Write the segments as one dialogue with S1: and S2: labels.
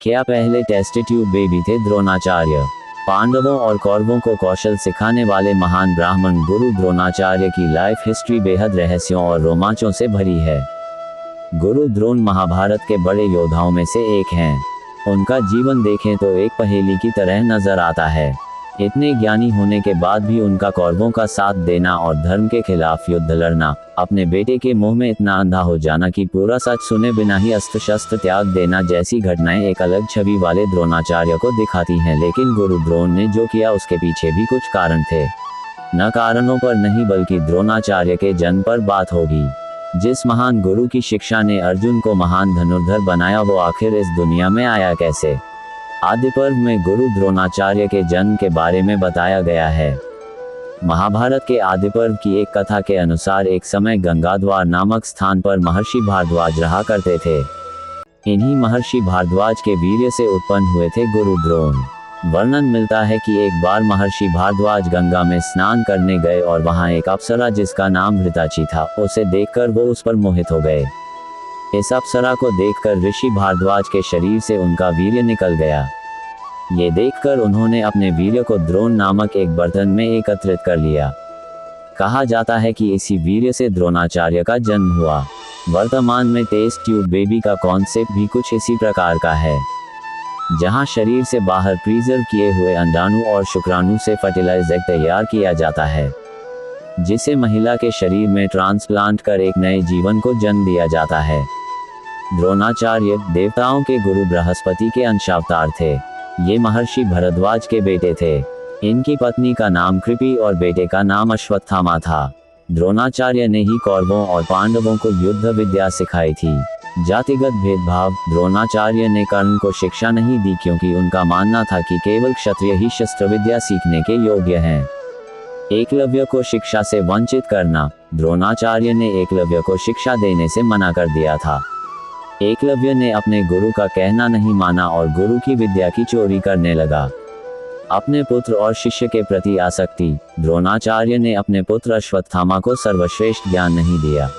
S1: क्या पहले test tube baby थे द्रोणाचार्य? पांडवों और कौरवों को कौशल सिखाने वाले महान ब्राह्मण गुरु द्रोणाचार्य की लाइफ हिस्ट्री बेहद रहस्यों और रोमांचों से भरी है। गुरु द्रोण महाभारत के बड़े योद्धाओं में से एक हैं। उनका जीवन देखें तो एक पहेली की तरह नजर आता है। इतने ज्ञानी होने के बाद भी उनका कौरवों का साथ देना और धर्म के खिलाफ युद्ध लड़ना, अपने बेटे के मोह में इतना अंधा हो जाना कि पूरा सच सुने बिना ही अस्त्र शस्त्र त्याग देना जैसी घटनाएं एक अलग छवि वाले द्रोणाचार्य को दिखाती हैं। लेकिन गुरु द्रोण ने जो किया उसके पीछे भी कुछ कारण थे। न कारणों पर नहीं बल्कि द्रोणाचार्य के जन्म पर बात होगी। जिस महान गुरु की शिक्षा ने अर्जुन को महान धनुर्धर बनाया वो आखिर इस दुनिया में आया कैसे? आदि पर्व में गुरु द्रोणाचार्य के जन्म के बारे में बताया गया है। महाभारत के आदि पर्व की एक कथा के अनुसार एक समय गंगाद्वार नामक स्थान पर महर्षि भारद्वाज रहा करते थे। इन्हीं महर्षि भारद्वाज के वीर्य से उत्पन्न हुए थे गुरु द्रोण। वर्णन मिलता है कि एक बार महर्षि भारद्वाज गंगा में स्नान करने गए और वहां एक अप्सरा जिसका नाम घृताची था, उसे देखकर वो उस पर मोहित हो गए। इस अप्सरा को देखकर ऋषि भारद्वाज के शरीर से उनका वीर्य निकल गया। ये देखकर उन्होंने अपने वीर्य को द्रोण नामक एक बर्तन में एकत्रित कर लिया। कहा जाता है कि इसी वीर्य से द्रोणाचार्य का जन्म हुआ। वर्तमान में टेस्ट ट्यूब बेबी का कॉन्सेप्ट भी कुछ इसी प्रकार का है, जहां शरीर से बाहर प्रिजर्व किए हुए अंडाणु और शुक्राणु से फर्टिलाइज्ड एग तैयार किया जाता है, जिसे महिला के शरीर में ट्रांसप्लांट कर एक नए जीवन को जन्म दिया जाता है। द्रोणाचार्य देवताओं के गुरु बृहस्पति के अंशावतार थे। ये महर्षि भरद्वाज के बेटे थे। इनकी पत्नी का नाम कृपि और बेटे का नाम अश्वत्थामा था। द्रोणाचार्य ने ही कौरवों और पांडवों को युद्ध विद्या सिखाई थी। जातिगत भेदभाव द्रोणाचार्य ने कर्ण को शिक्षा नहीं दी क्योंकि उनका मानना था कि केवल क्षत्रिय ही शस्त्र विद्या सीखने के योग्य हैं। एकलव्य को शिक्षा से वंचित करना द्रोणाचार्य ने एकलव्य को शिक्षा देने से मना कर दिया था। एकलव्य ने अपने गुरु का कहना नहीं माना और गुरु की विद्या की चोरी करने लगा। अपने पुत्र और शिष्य के प्रति आसक्ति द्रोणाचार्य ने अपने पुत्र अश्वत्थामा को सर्वश्रेष्ठ ज्ञान नहीं दिया।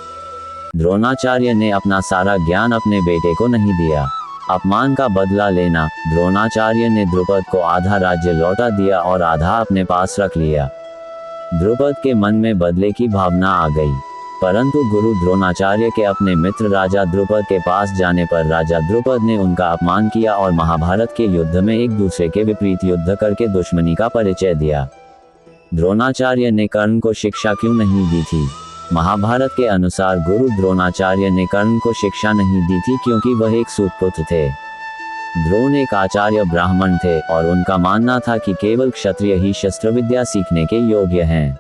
S1: द्रोणाचार्य ने अपना सारा ज्ञान अपने बेटे को नहीं दिया। अपमान का बदला लेना द्रोणाचार्य ने द्रुपद को आधा राज्य लौटा दिया और आधा अपने पास रख लिया। द्रुपद के मन में बदले की भावना आ गई, परंतु गुरु द्रोणाचार्य के अपने मित्र राजा द्रुपद के पास जाने पर राजा द्रुपद ने उनका अपमान किया और महाभारत के युद्ध में एक दूसरे के विपरीत युद्ध करके दुश्मनी का परिचय दिया। द्रोणाचार्य ने कर्ण को शिक्षा क्यों नहीं दी थी? महाभारत के अनुसार गुरु द्रोणाचार्य ने कर्ण को शिक्षा नहीं दी थी क्योंकि वह एक सूत पुत्र थे। द्रोण एक आचार्य ब्राह्मण थे और उनका मानना था कि केवल क्षत्रिय ही शस्त्र विद्या सीखने के योग्य हैं।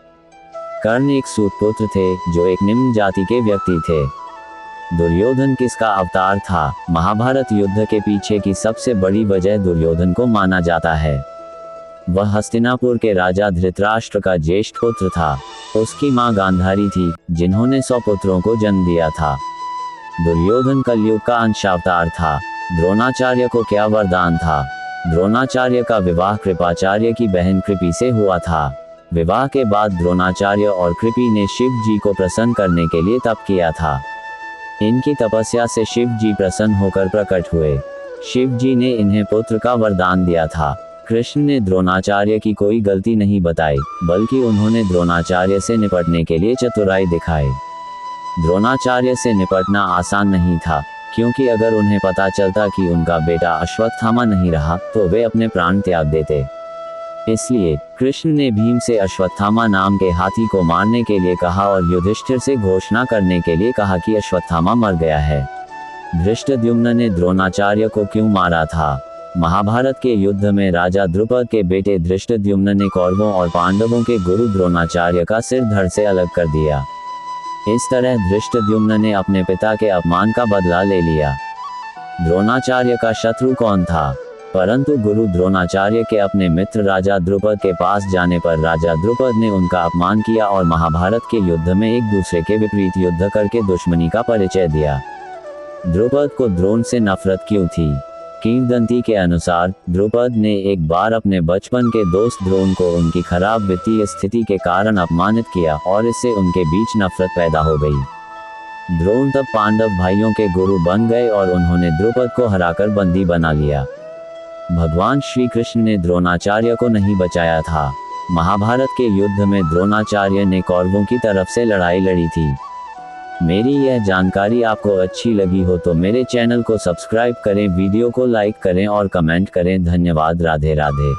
S1: कर्ण एक सूत पुत्र थे जो एक निम्न जाति के व्यक्ति थे। दुर्योधन किसका अवतार था? महाभारत युद्ध के पीछे की सबसे बड़ी वजह दुर्योधन को माना जाता है। वह हस्तिनापुर के राजा धृतराष्ट्र का ज्येष्ठ पुत्र था। उसकी मां गांधारी थी जिन्होंने 100 पुत्रों को जन्म दिया था। दुर्योधन कलयुग का अंशावतार था। द्रोणाचार्य को क्या वरदान था? द्रोणाचार्य का विवाह कृपाचार्य की बहन कृपि से हुआ था। विवाह के बाद द्रोणाचार्य और कृपि ने शिव जी को प्रसन्न करने के लिए तप किया था। इनकी तपस्या से शिव जी प्रसन्न होकर प्रकट हुए। शिव जी ने इन्हें पुत्र का वरदान दिया था। कृष्ण ने द्रोणाचार्य की कोई गलती नहीं बताई, बल्कि उन्होंने द्रोणाचार्य से निपटने के लिए चतुराई दिखाई। द्रोणाचार्य से निपटना आसान नहीं था, क्योंकि अगर उन्हें पता चलता कि उनका बेटा अश्वत्थामा नहीं रहा तो वे अपने प्राण त्याग देते। इसलिए कृष्ण ने भीम से अश्वत्थामा नाम के हाथी को मारने के लिए कहा और युधिष्ठिर से घोषणा करने के लिए कहा कि अश्वत्थामा मर गया है। धृष्टद्युम्न ने द्रोणाचार्य को क्यों मारा था? महाभारत के युद्ध में राजा द्रुपद के बेटे धृष्टद्युम्न ने कौरवों और पांडवों के गुरु द्रोणाचार्य का सिर धड़ से अलग कर दिया। इस तरह धृष्टद्युम्न ने अपने पिता के अपमान का बदला ले लिया। द्रोणाचार्य का शत्रु कौन था? परंतु गुरु द्रोणाचार्य के अपने मित्र राजा द्रुपद के पास जाने पर राजा द्रुपद ने उनका अपमान किया और महाभारत के युद्ध में एक दूसरे के विपरीत युद्ध करके दुश्मनी का परिचय दिया। द्रुपद को द्रोण से नफरत क्यों थी? किंवदंती के अनुसार द्रुपद ने एक बार अपने बचपन के दोस्त द्रोण को उनकी खराब वित्तीय स्थिति के कारण अपमानित किया और इससे उनके बीच नफरत पैदा हो गई। द्रोण तब पांडव भाइयों के गुरु बन गए और उन्होंने द्रुपद को हराकर बंदी बना लिया। भगवान श्री कृष्ण ने द्रोणाचार्य को नहीं बचाया था। महाभारत के युद्ध में द्रोणाचार्य ने कौरवों की तरफ से लड़ाई लड़ी थी। मेरी यह जानकारी आपको अच्छी लगी हो तो मेरे चैनल को सब्सक्राइब करें, वीडियो को लाइक करें और कमेंट करें। धन्यवाद। राधे राधे।